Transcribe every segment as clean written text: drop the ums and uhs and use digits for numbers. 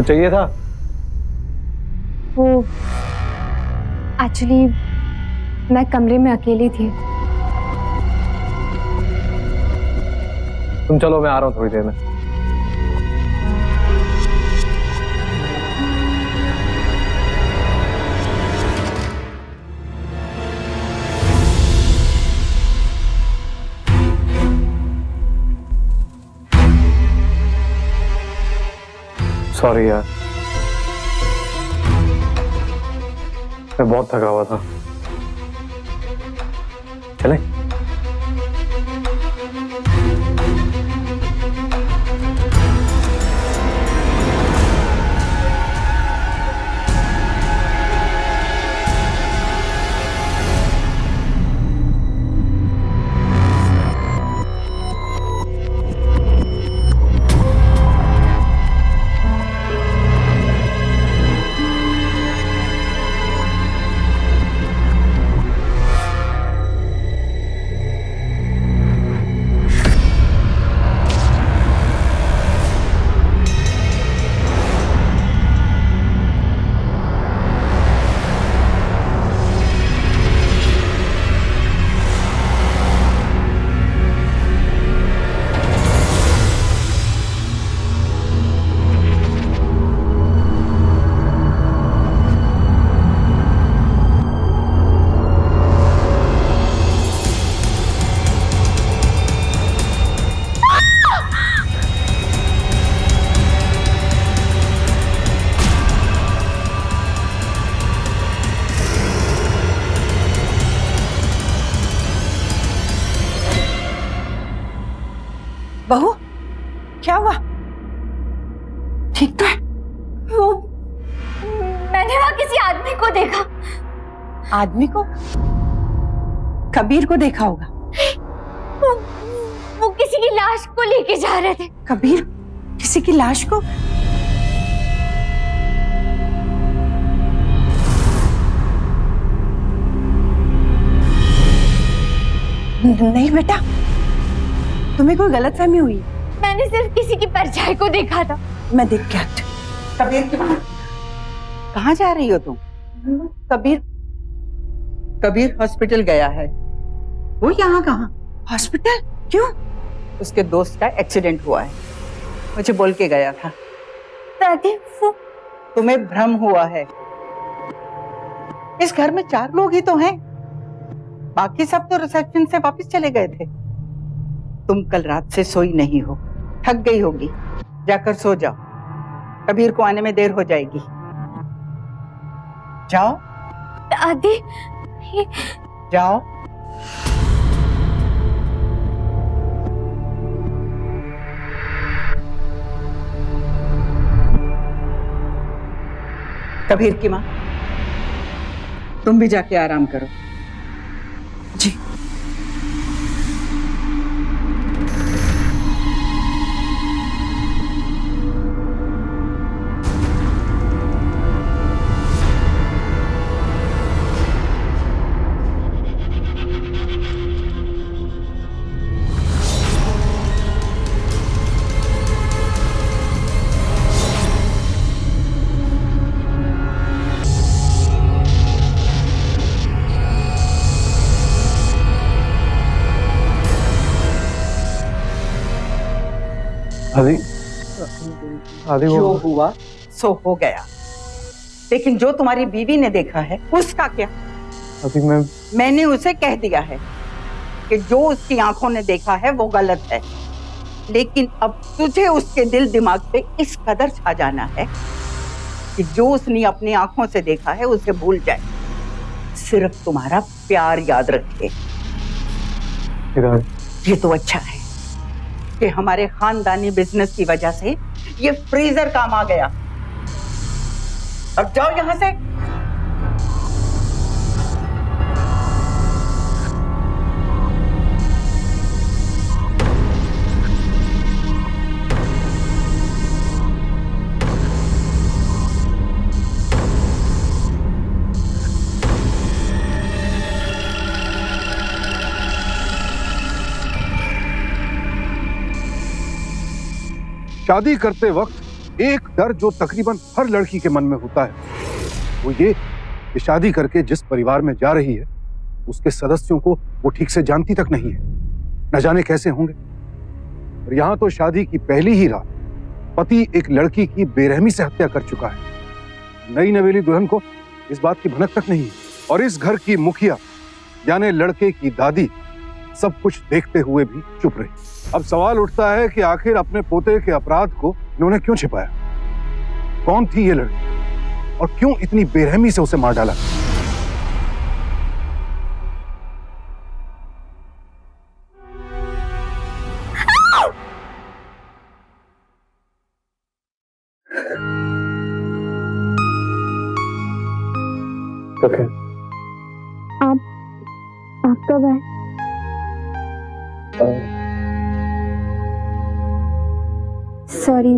कुछ चाहिए था? वो एक्चुअली मैं कमरे में अकेली थी। तुम चलो, मैं आ रहा हूँ थोड़ी देर में। सॉरी यार, मैं बहुत थका हुआ था। चले? बहू, क्या हुआ? ठीक तो है? वो मैंने वहां किसी आदमी को देखा। आदमी को? कबीर को देखा होगा। वो किसी की लाश को लेके जा रहे थे। कबीर किसी की लाश को? नहीं बेटा, तुम्हें कोई गलतफहमी हुई। मैंने सिर्फ किसी की परछाई को देखा था। मैं देख के आती। कबीर कहाँ जा रही हो तुम? कबीर हॉस्पिटल गया है। वो यहाँ कहाँ? हॉस्पिटल? क्यों? उसके दोस्त का एक्सीडेंट हुआ है, मुझे बोल के गया था। दादी, वो तुम्हें भ्रम हुआ है। इस घर में 4 लोग ही तो हैं, बाकी सब तो रिसेप्शन से वापस चले गए थे। तुम कल रात से सोई नहीं हो, थक गई होगी, जाकर सो जाओ। कबीर को आने में देर हो जाएगी। जाओ दादी, जाओ। कबीर की माँ, तुम भी जाके आराम करो। जी। आदि, आदि जो वो हुआ सो हो गया, लेकिन जो तुम्हारी बीवी ने देखा है उसका क्या? अभी मैंने उसे कह दिया है कि जो उसकी आंखों ने देखा है वो गलत है, लेकिन अब तुझे उसके दिल दिमाग पे इस कदर छा जाना है कि जो उसने अपनी आंखों से देखा है उसे भूल जाए, सिर्फ तुम्हारा प्यार याद रखे। ये तो अच्छा है कि हमारे खानदानी बिजनेस की वजह से ये फ्रीजर काम आ गया। अब जाओ यहां से। शादी करते वक्त एक डर जो तकरीबन हर लड़की के मन में होता है, वो ये कि शादी करके जिस परिवार में जा रही है उसके सदस्यों को वो ठीक से जानती तक नहीं है, न जाने कैसे होंगे। और यहां तो शादी की पहली ही रात पति एक लड़की की बेरहमी से हत्या कर चुका है। नई नवेली दुल्हन को इस बात की भनक तक नहीं है, और इस घर की मुखिया यानी लड़के की दादी सब कुछ देखते हुए भी चुप रही। अब सवाल उठता है कि आखिर अपने पोते के अपराध को इन्होंने क्यों छिपाया? कौन थी ये लड़की और क्यों इतनी बेरहमी से उसे मार डाला? ओके, आप कब आए? सॉरी,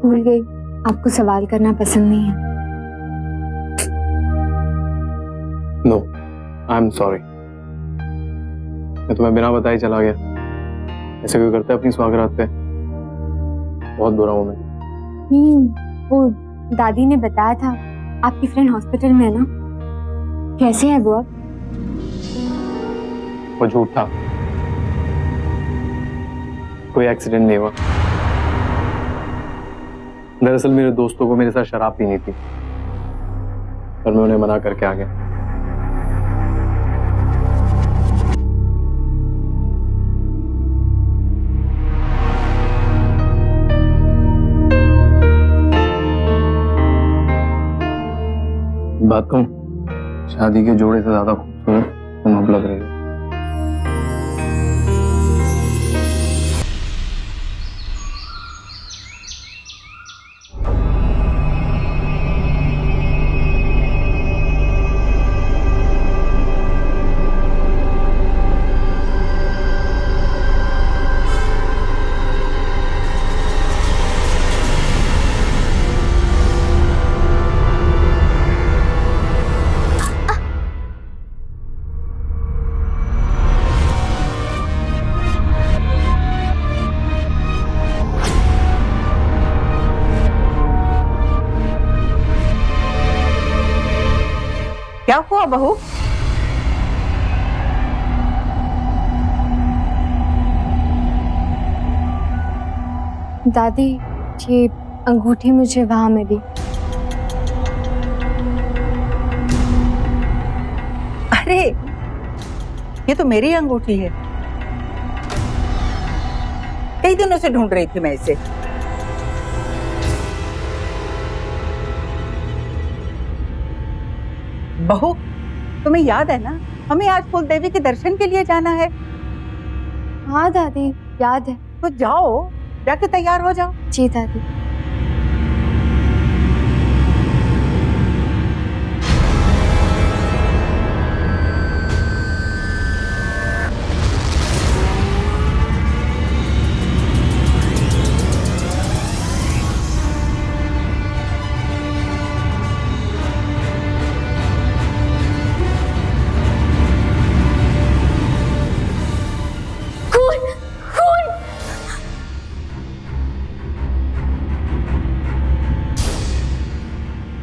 भूल गई। आपको सवाल करना पसंद नहीं है। No, I am sorry. मैं तुम्हें बिना बताए चला गया। ऐसे कोई करता है अपनी सुहागरात पे? बहुत बुरा हूं मैं। वो दादी ने बताया था आपकी फ्रेंड हॉस्पिटल में है ना। कैसे है वो अब? वो झूठ था, कोई एक्सीडेंट नहीं हुआ। दरअसल मेरे दोस्तों को मेरे साथ शराब पीनी थी और मैं उन्हें मना करके आ गया। बात कहूं, शादी के जोड़े से ज्यादा खूबसूरत तुम अब लग रही हो। क्या हुआ बहू? दादी, ये अंगूठी मुझे वहां मिली। अरे, ये तो मेरी अंगूठी है। कई दिनों से ढूंढ रही थी मैं इसे। बहू, तुम्हें याद है ना, हमें आज कुल देवी के दर्शन के लिए जाना है। हाँ दादी, याद है। तो जाओ, जाके तैयार हो जाओ। जी दादी।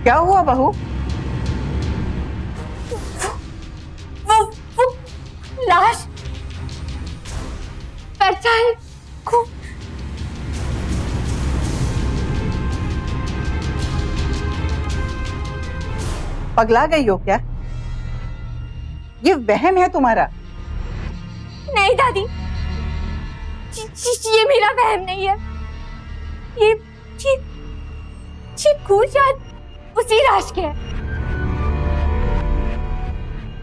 क्या हुआ बहू? वो लाश, परछाई, खून। पगला गई हो क्या? ये वहम है तुम्हारा। नहीं दादी, ये मेरा वहम नहीं है। ये खून शायद उसी लाश के है।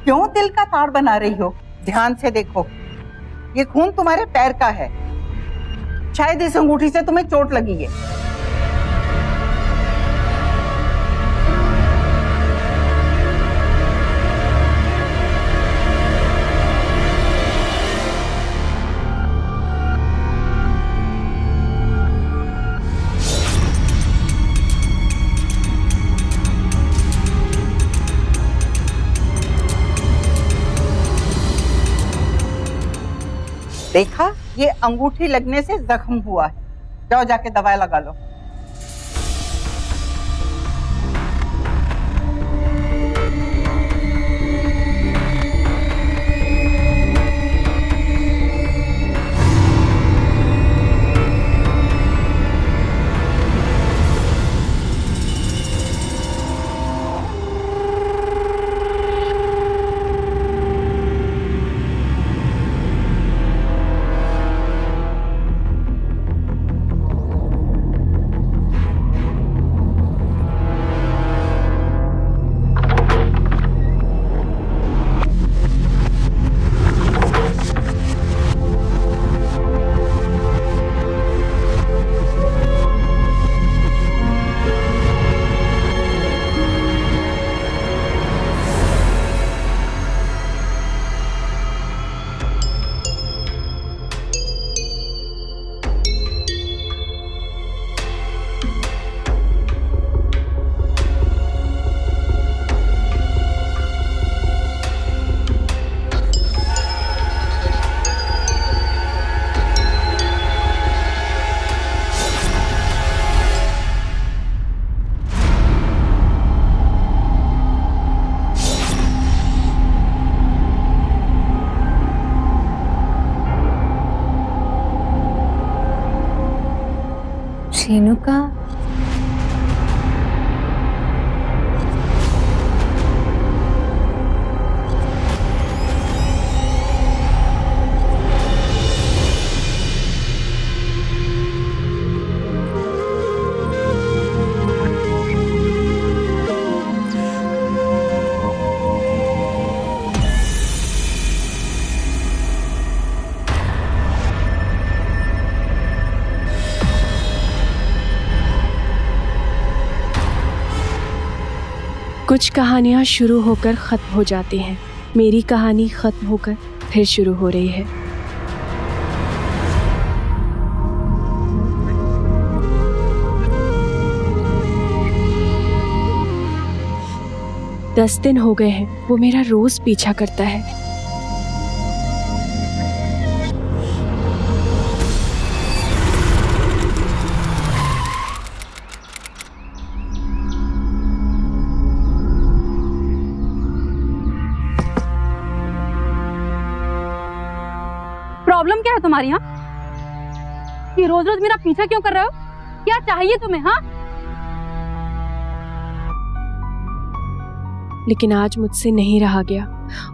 क्यों दिल का ताड़ बना रही हो? ध्यान से देखो, ये खून तुम्हारे पैर का है। शायद इस अंगूठी से तुम्हें चोट लगी है। देखा, ये अंगूठी लगने से जख्म हुआ है। जाओ, जाके दवाई लगा लो। कहा? कुछ कहानियाँ शुरू होकर ख़त्म हो जाती हैं। मेरी कहानी ख़त्म होकर फिर शुरू हो रही है। दस दिन हो गए हैं वो मेरा रोज पीछा करता है। प्रॉब्लम क्या है तुम्हारी? हाँ, ये रोज रोज मेरा पीछा क्यों कर रहे हो? क्या चाहिए तुम्हें? हाँ, लेकिन आज मुझसे नहीं रहा गया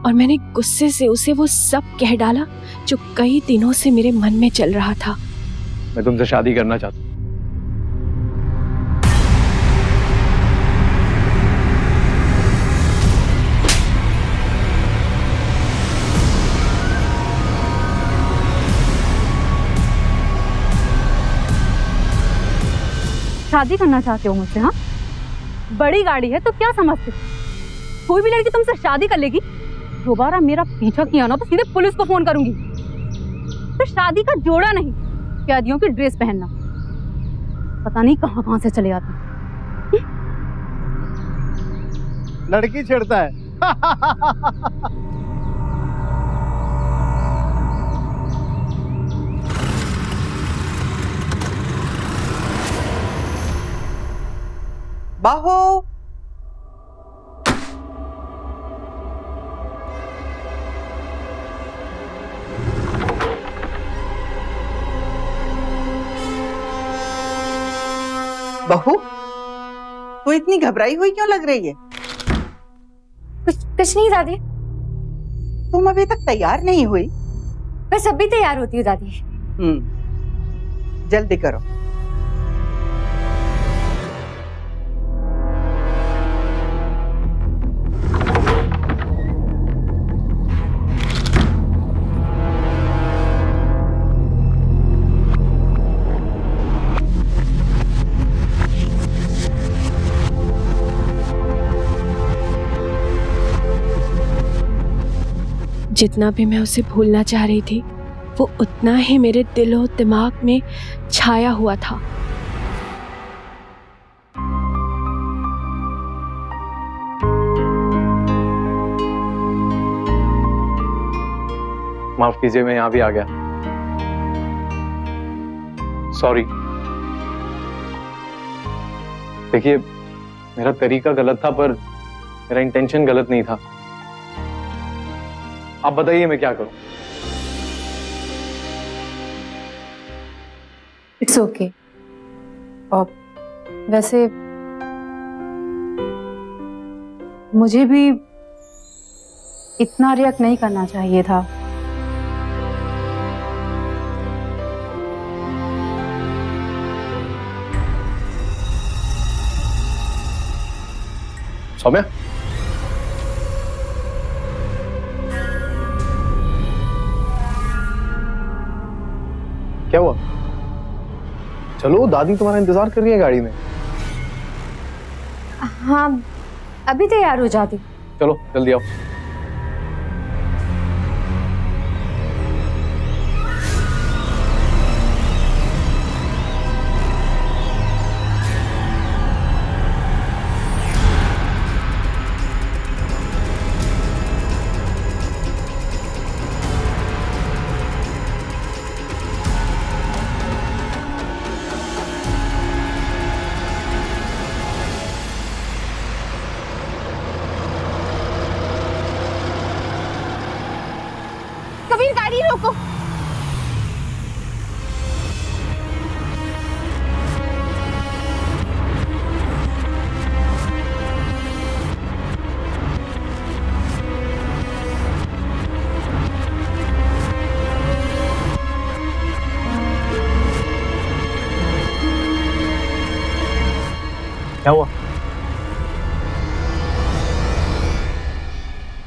और मैंने गुस्से से उसे वो सब कह डाला जो कई दिनों से मेरे मन में चल रहा था। मैं तुमसे शादी करना चाहता हूँ। शादी करना चाहते हो मुझसे? हाँ, बड़ी गाड़ी है तो क्या समझते? कोई भी लड़की तुमसे शादी कर लेगी। दोबारा मेरा पीछा किया ना तो सीधे पुलिस को फोन करूंगी। तो शादी का जोड़ा नहीं, कैदियों की ड्रेस पहनना। पता नहीं कहां कहां से चले आते। लड़की छेड़ता है। बाहो, बहू, तू इतनी घबराई हुई क्यों लग रही है? कुछ नहीं दादी। तुम अभी तक तैयार नहीं हुई? बस अभी तैयार होती हूँ दादी। जल्दी करो। जितना भी मैं उसे भूलना चाह रही थी वो उतना ही मेरे दिलो दिमाग में छाया हुआ था। माफ कीजिए, मैं यहाँ भी आ गया। सॉरी। देखिए, मेरा तरीका गलत था पर मेरा इंटेंशन गलत नहीं था। आप बताइए मैं क्या करूं? It's okay. और वैसे मुझे भी इतना रिएक्ट नहीं करना चाहिए था। सौम्या, क्या हुआ? चलो, दादी तुम्हारा इंतजार कर रही है गाड़ी में। हाँ, अभी तैयार हो जाती। चलो जल्दी आओ। कबीर, गाड़ी रोको।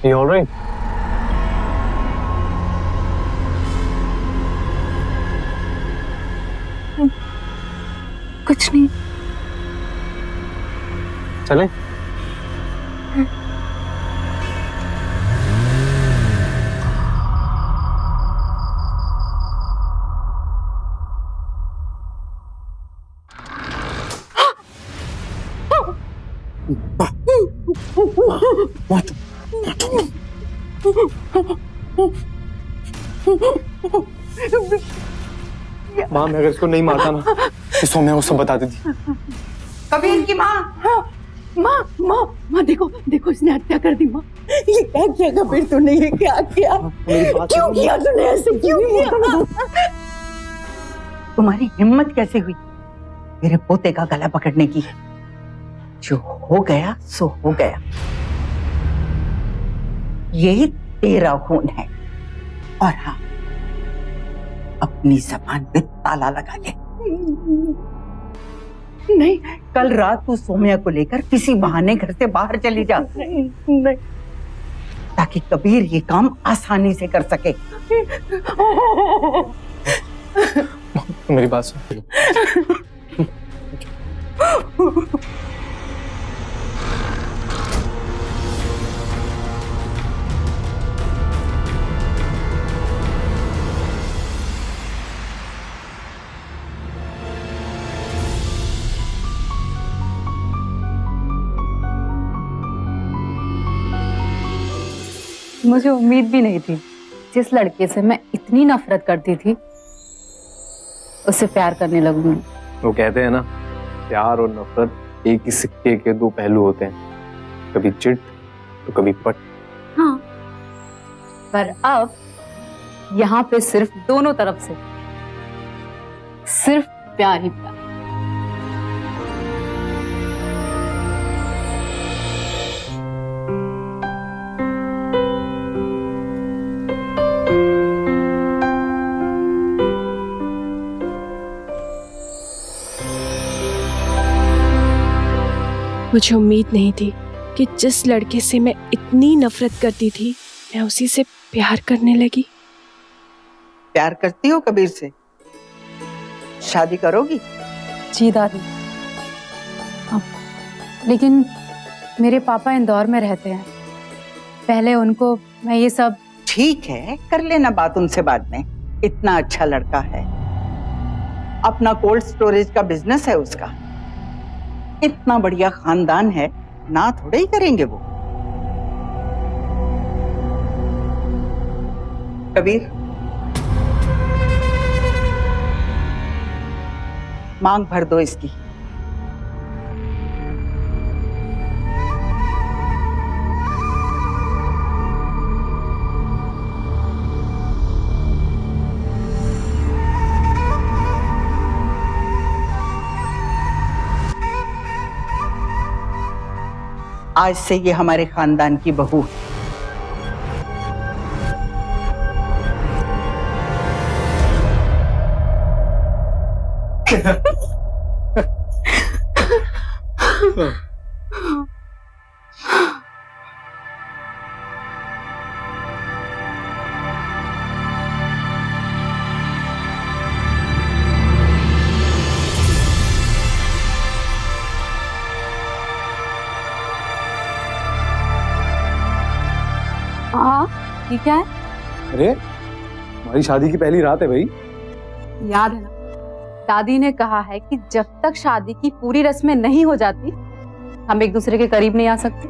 You all right? कुछ नहीं। चलें? माँ, मैं अगर इसको नहीं मारता ना तो सौम्या को सब बता देती। कबीर की माँ, माँ माँ माँ, देखो देखो, इसने हत्या कर दी माँ। ये क्या किया कबीर तूने, ये क्या किया? क्यों किया तूने ऐसे, क्यों किया? तुम्हारी हिम्मत कैसे हुई मेरे पोते का गला पकड़ने की? जो हो गया सो हो गया। ये तेरा खून है। और हाँ, अपनी जबान पे ताला लगा ले। नहीं, कल रात तू सौम्या को लेकर किसी बहाने घर से बाहर चली जा। नहीं, ताकि कबीर ये काम आसानी से कर सके। मेरी बात सुन। मुझे उम्मीद भी नहीं थी जिस लड़के से मैं इतनी नफरत करती थी उससे प्यार करने लगूंगी। वो कहते हैं ना, प्यार और नफरत एक ही सिक्के के दो पहलू होते हैं, कभी चिट तो कभी पट। हाँ, पर अब यहाँ पे सिर्फ दोनों तरफ से सिर्फ प्यार ही प्यार। मुझे उम्मीद नहीं थी कि जिस लड़के से मैं इतनी नफरत करती थी मैं उसी से प्यार करने लगी। प्यार करती हो कबीर से? शादी करोगी? जी दादी। लेकिन मेरे पापा इंदौर में रहते हैं, पहले उनको मैं ये सब। ठीक है, कर लेना बात उनसे बाद में। इतना अच्छा लड़का है, अपना कोल्ड स्टोरेज का बिजनेस है उसका, इतना बढ़िया खानदान है, ना थोड़े ही करेंगे वो। कबीर, मांग भर दो इसकी। आज से ये हमारे खानदान की बहू है। हाँ, ये क्या है? अरे, हमारी शादी की पहली रात है भाई। याद है ना, दादी ने कहा है कि जब तक शादी की पूरी रस्में नहीं हो जाती हम एक दूसरे के करीब नहीं आ सकते।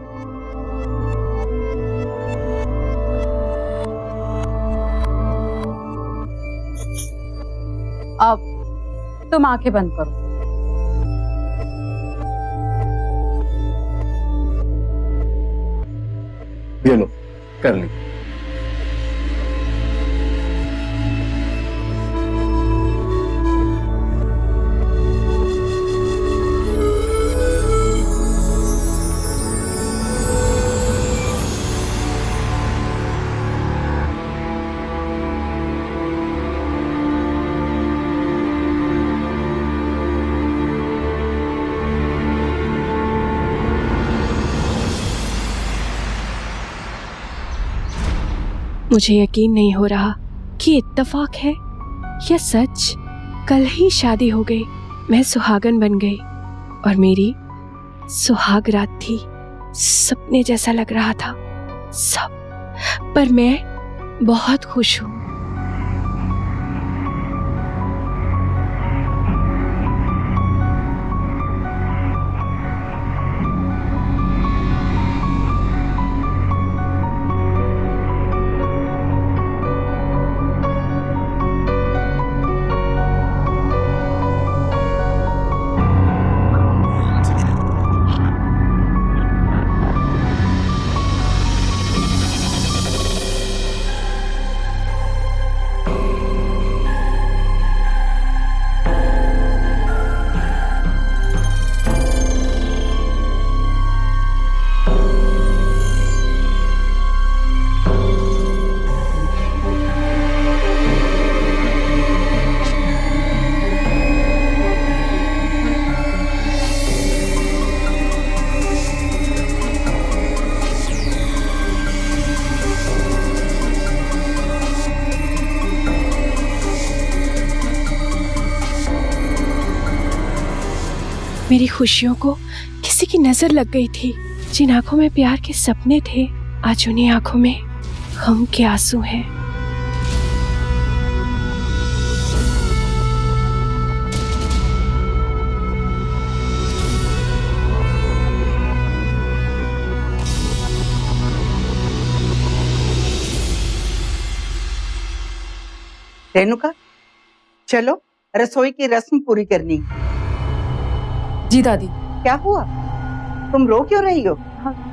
अब तुम आंखें बंद करो। ये लो, कर ली। मुझे यकीन नहीं हो रहा कि इत्तेफाक है या सच। कल ही शादी हो गई, मैं सुहागन बन गई और मेरी सुहाग रात थी। सपने जैसा लग रहा था सब, पर मैं बहुत खुश हूँ। मेरी खुशियों को किसी की नजर लग गई थी। जिन आंखों में प्यार के सपने थे, आज उन्हीं आंखों में गम के आंसू हैं। रेणुका, चलो रसोई की रस्म पूरी करनी है। जी दादी। क्या हुआ, तुम रो क्यों रही हो?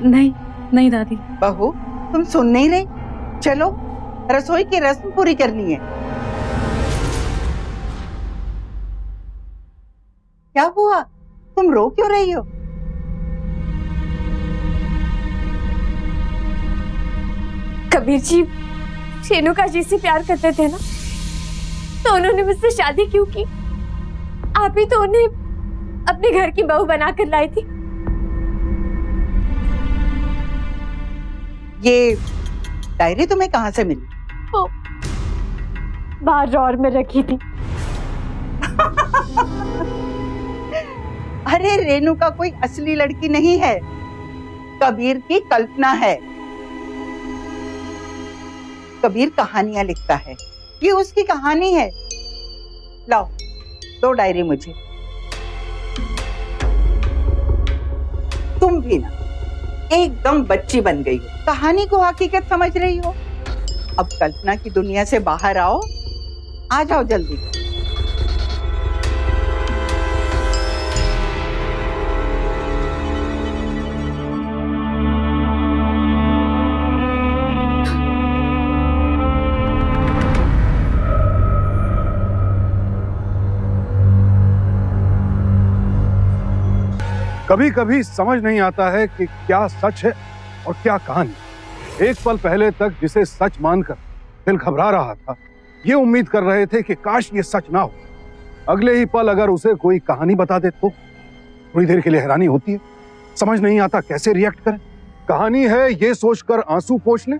नहीं नहीं दादी। बहू, तुम सुन नहीं रही? चलो रसोई की रस्म पूरी करनी है। क्या हुआ, तुम रो क्यों रही हो? कबीर जी रेणुका जी से प्यार करते थे ना, तो उन्होंने मुझसे शादी क्यों की? आप ही तो उन्हें अपने घर की बहू बनाकर लाई थी। ये डायरी तुम्हें कहाँ से मिली? वो बाहर ड्रॉअर में रखी थी। अरे रेणुका कोई असली लड़की नहीं है, कबीर की कल्पना है। कबीर कहानियां लिखता है, ये उसकी कहानी है। लाओ, दो डायरी मुझे। तुम भी ना एकदम बच्ची बन गई हो, कहानी को हकीकत समझ रही हो। अब कल्पना की दुनिया से बाहर आओ, आ जाओ जल्दी। कभी कभी समझ नहीं आता है कि क्या सच है और क्या कहानी। एक पल पहले तक जिसे सच मानकर दिल घबरा रहा था, ये उम्मीद कर रहे थे कि काश ये सच ना हो। अगले ही पल अगर उसे कोई कहानी बता दे तो थोड़ी देर के लिए हैरानी होती है। समझ नहीं आता कैसे रिएक्ट करें। कहानी है ये सोचकर आंसू पोंछ लें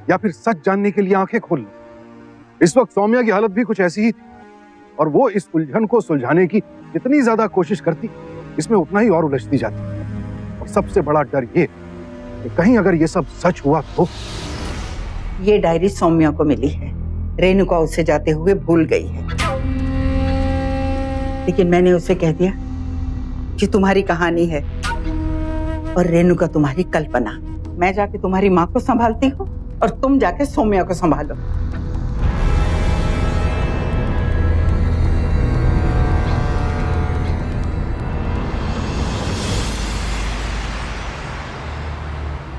या फिर सच जानने के लिए आंखें खोल लें। इस वक्त सौम्या की हालत भी कुछ ऐसी ही थी और वो इस उलझन को सुलझाने की जितनी ज्यादा कोशिश करती, इसमें उतना ही और उलझती जाती। और सबसे बड़ा डर ये कि कहीं अगर ये सब सच हुआ तो। ये डायरी सौम्या को मिली है, रेणुका उसे जाते हुए भूल गई है। लेकिन मैंने उसे कह दिया कि तुम्हारी कहानी है और रेणुका तुम्हारी कल्पना। मैं जाके तुम्हारी माँ को संभालती हूँ और तुम जाके सौम्या को संभालो।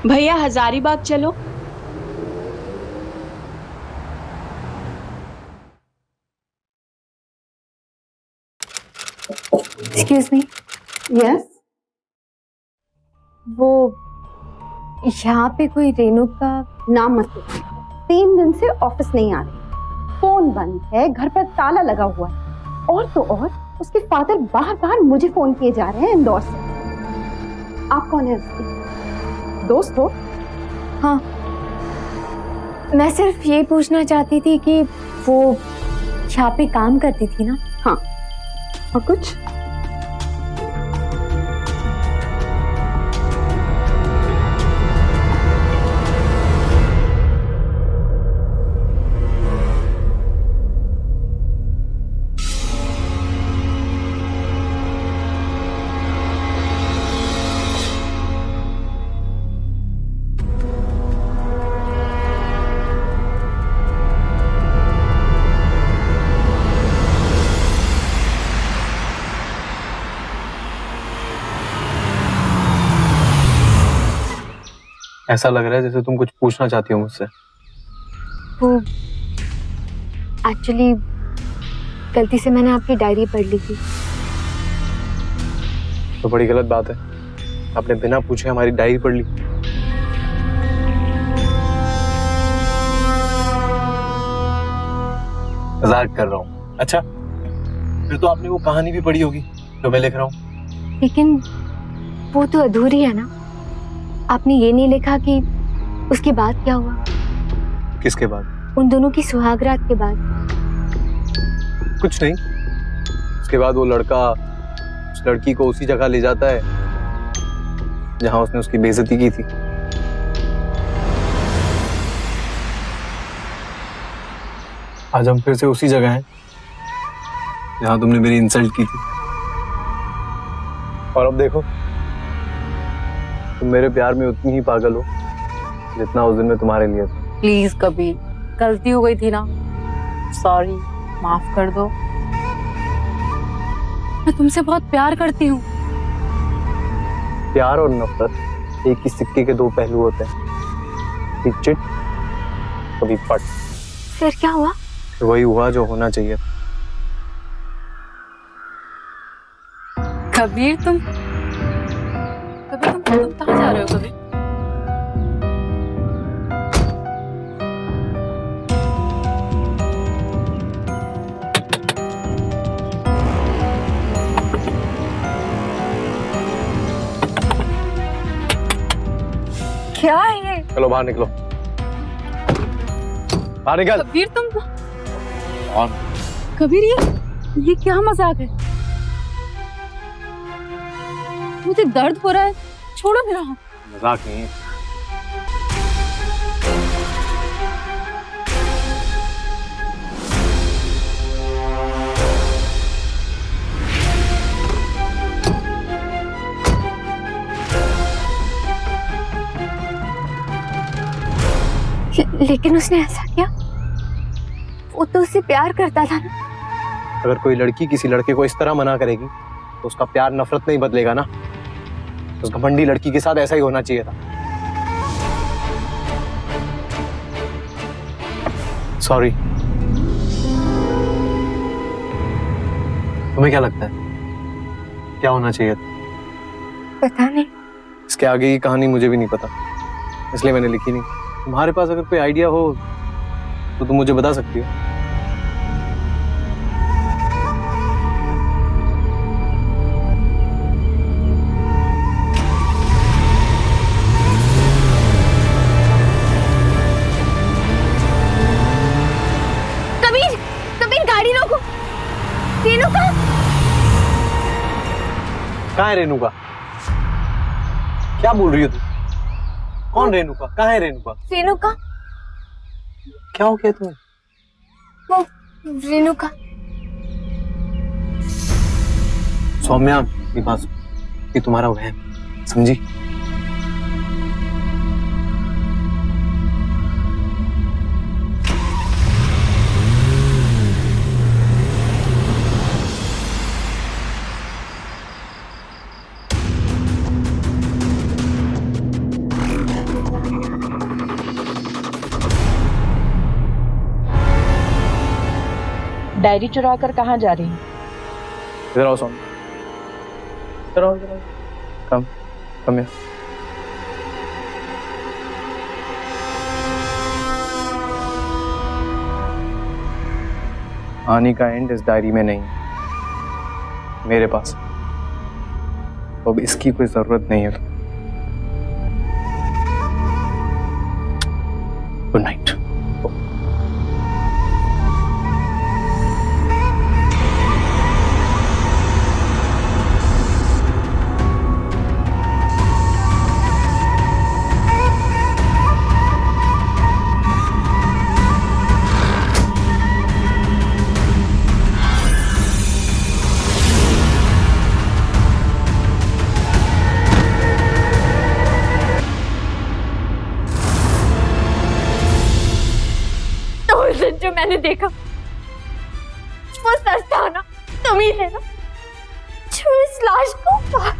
भैया हजारीबाग चलो। Excuse me. यस, वो यहाँ पे कोई रेणुका नाम मत लो। 3 दिन से ऑफिस नहीं आ रही, फोन बंद है, घर पर ताला लगा हुआ है। और तो और उसके फादर बार बार मुझे फोन किए जा रहे हैं इंदौर से। आप कौन है उसकी दोस्त हो? हाँ, मैं सिर्फ ये पूछना चाहती थी कि वो यहाँ पे काम करती थी ना? हाँ, और कुछ? ऐसा लग रहा है जैसे तुम कुछ पूछना चाहती हो मुझसे। वो एक्चुअली गलती से मैंने आपकी डायरी पढ़ ली थी। तो बड़ी गलत बात है, आपने बिना पूछे हमारी डायरी पढ़ ली। मजाक कर रहा हूँ। अच्छा, फिर तो आपने वो कहानी भी पढ़ी होगी जो मैं लिख रहा हूँ। लेकिन वो तो अधूरी है ना। आपने ये नहीं लिखा कि उसके बाद क्या हुआ। किसके बाद? उन दोनों की सुहागरात के बाद। कुछ नहीं, उसके बाद वो लड़का उस लड़की को उसी जगह ले जाता है जहां उसने उसकी बेइज्जती की थी। आज हम फिर से उसी जगह हैं जहां तुमने मेरी इंसल्ट की थी। और अब देखो, तुम मेरे प्यार में उतनी ही पागल हो जितना उस दिन में तुम्हारे लिए था। प्लीज कबीर, गलती हो गई थी ना, सॉरी, माफ कर दो। मैं तुमसे बहुत प्यार करती हूँ। प्यार और नफरत एक ही सिक्के के दो पहलू होते हैं, कभी चिट कभी पट। फिर क्या हुआ? वही हुआ जो होना चाहिए। कबीर तुम कहाँ जा रहे हो कबीर? क्या है ये? चलो बाहर निकलो, बाहर निकल। कबीर तुम और कबीर, ये क्या मजाक है? मुझे दर्द हो रहा है, छोड़ो मेरा हाथ। मजाक नहीं है। लेकिन उसने ऐसा किया, वो तो उससे प्यार करता था ना। अगर कोई लड़की किसी लड़के को इस तरह मना करेगी तो उसका प्यार नफरत नहीं बदलेगा ना। उस घमंडी लड़की के साथ ऐसा ही होना चाहिए था। सॉरी। तुम्हें क्या लगता है क्या होना चाहिए था? पता नहीं। इसके आगे की कहानी मुझे भी नहीं पता, इसलिए मैंने लिखी नहीं। तुम्हारे पास अगर कोई आइडिया हो तो तुम मुझे बता सकती हो। कबीर, कबीर गाड़ी रोको। रेणुका, कहाँ है रेणुका? क्या बोल रही हो तुम? कौन रेणुका? कहाँ है रेणुका? रेणुका, क्या हो गया तुम्हें? वो रेणुका। सौम्या, ये बात ये तुम्हारा वहम, समझी? डायरी चुरा कर कहाँ जा रही हैं? इधर आओ सौम्या, इधर आओ, इधर आओ। कम कम here. कहानी का एंड इस डायरी में नहीं, मेरे पास। अब इसकी कोई जरूरत नहीं है। Good night. जो मैंने देखा वो सच था ना? तुम ही थे ना जो इस लाश को पास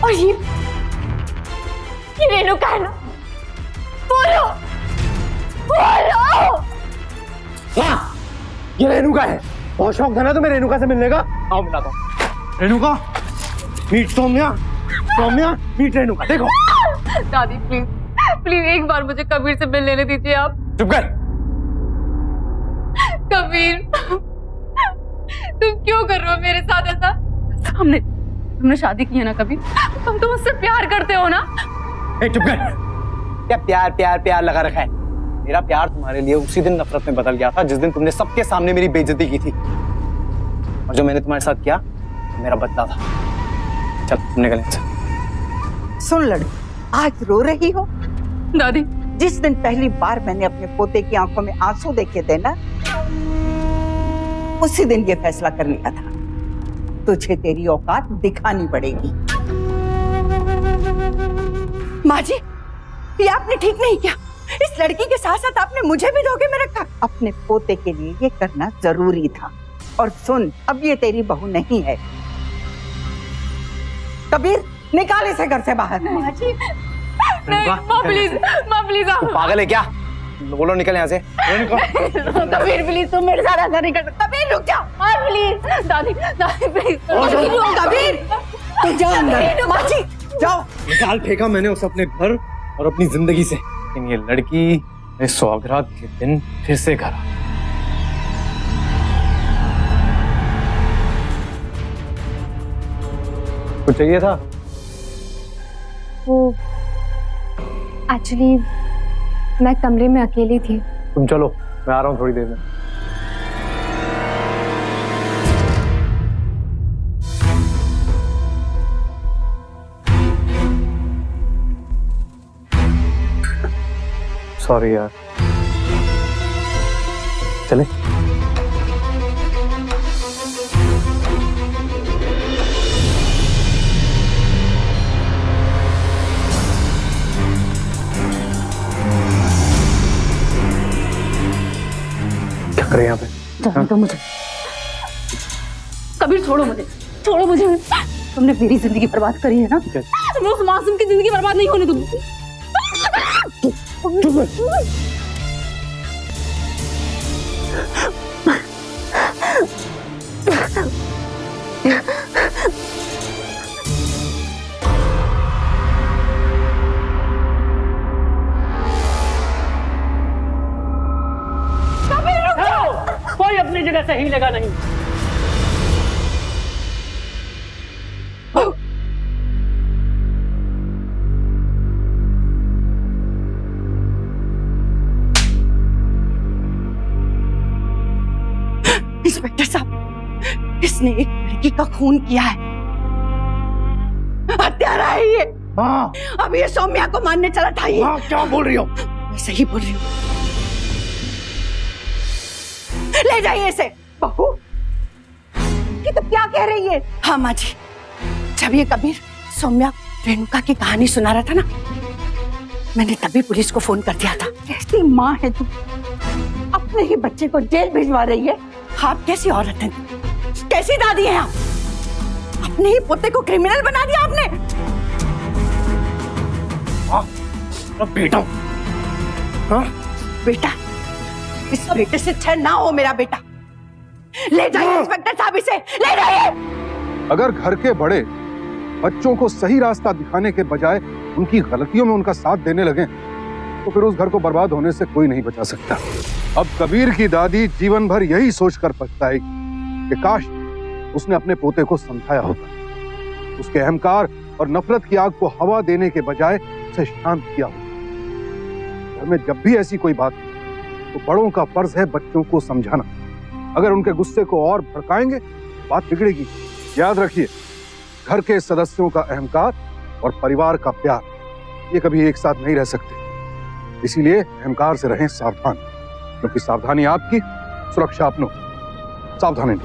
और ये रेणुका है ना? बोलो बोलो। हाँ, ये रेणुका है। बहुत शौक था ना तुम्हें रेणुका से मिलने का? आओ मिलाता हूँ। Renuka, meet Saumya, Saumya meet Renuka. देखो दादी प्लीज प्लीज एक बार मुझे कबीर से मिल लेने दीजिए आप। चुप कर। कबीर तुम क्यों कर रहे हो मेरे साथ ऐसा? हमने शादी की है ना कबीर? तुम तो मुझसे प्यार करते हो ना? चुप कर। क्या प्यार प्यार प्यार लगा रखा है? मेरा प्यार तुम्हारे लिए उसी दिन नफरत में बदल गया था जिस दिन तुमने सबके सामने मेरी बेइज्जती की थी। और जो मैंने तुम्हारे साथ किया मेरा बदला था। चल तुम निकल यहाँ से। सुन लड़की, आज रो रही हो? दादी जिस दिन पहली बार मैंने अपने पोते की आंखों में आंसू देखे थे ना, उसी दिन ये फैसला कर लिया था तुझे तेरी औकात दिखानी पड़ेगी। माँ जी, ये आपने ठीक नहीं किया। इस लड़की के साथ साथ आपने मुझे भी धोखे में रखा। अपने पोते के लिए ये करना जरूरी था। और सुन, अब ये तेरी बहू नहीं है। कबीर, निकाल इसे घर से बाहर। माँ जी नहीं, माँ प्लीज आप। पागल है क्या? बोलो निकल यहाँ से। कबीर प्लीज, तुम मेरे साथ ऐसा नहीं कर सकते। कबीर रुक जाओ। माँ प्लीज। दादी प्लीज। कबीर तू जा अंदर। माँ जी जाओ। निकाल फेंका मैंने उसे अपने घर और अपनी जिंदगी से। लेकिन ये लड़की मेरे सौगात के दिन फिर से घर आ। कुछ चाहिए था? वो एक्चुअली मैं कमरे में अकेली थी। तुम चलो, मैं आ रहा हूँ थोड़ी देर में। सॉरी यार, चले? क्या करें यहाँ पे? जाने दो मुझे। कबीर छोड़ो मुझे, छोड़ो मुझे। तुमने मेरी जिंदगी बर्बाद करी है ना? तुम उस मासूम की जिंदगी बर्बाद नहीं होने दूंगी। कोई अपनी जगह सही लगा नहीं। इंस्पेक्टर साहब, इसने एक लड़की का खून किया है। हत्यारा है ये। हाँ। अब ये सौम्या को मारने चला था ये। हाँ, क्या बोल रही हो? मैं सही बोल रही हूँ। ले जाइए इसे। बहू, ये तो क्या कह रही है? हाँ माँ जी, जब ये कबीर सौम्या रेणुका की कहानी सुना रहा था ना, मैंने तभी पुलिस को फोन कर दिया था। कैसी माँ है तू, अपने ही बच्चे को जेल भिजवा रही है। आप कैसी औरत हैं, कैसी दादी हैं आप? अपने ही पोते को क्रिमिनल बना दिया आपने। बेटा। हाँ? बेटा, इस बेटे से अच्छा ना हो मेरा बेटा। ले जाइए इंस्पेक्टर साहब, इसे ले जाइए। अगर घर के बड़े बच्चों को सही रास्ता दिखाने के बजाय उनकी गलतियों में उनका साथ देने लगे तो फिर उस घर को बर्बाद होने से कोई नहीं बचा सकता। अब कबीर की दादी जीवन भर यही सोचकर पछताएगी कि काश उसने अपने पोते को समझाया होता, उसके अहंकार और नफरत की आग को हवा देने के बजाय उसे शांत किया होता। घर में जब भी ऐसी कोई बात हो तो बड़ों का फर्ज है बच्चों को समझाना। अगर उनके गुस्से को और भड़काएंगे बात बिगड़ेगी। याद रखिए, घर के सदस्यों का अहंकार और परिवार का प्यार ये कभी एक साथ नहीं रह सकते। इसीलिए अहंकार से रहें सावधान, क्योंकि सावधानी आपकी, सुरक्षा अपनों। सावधानी।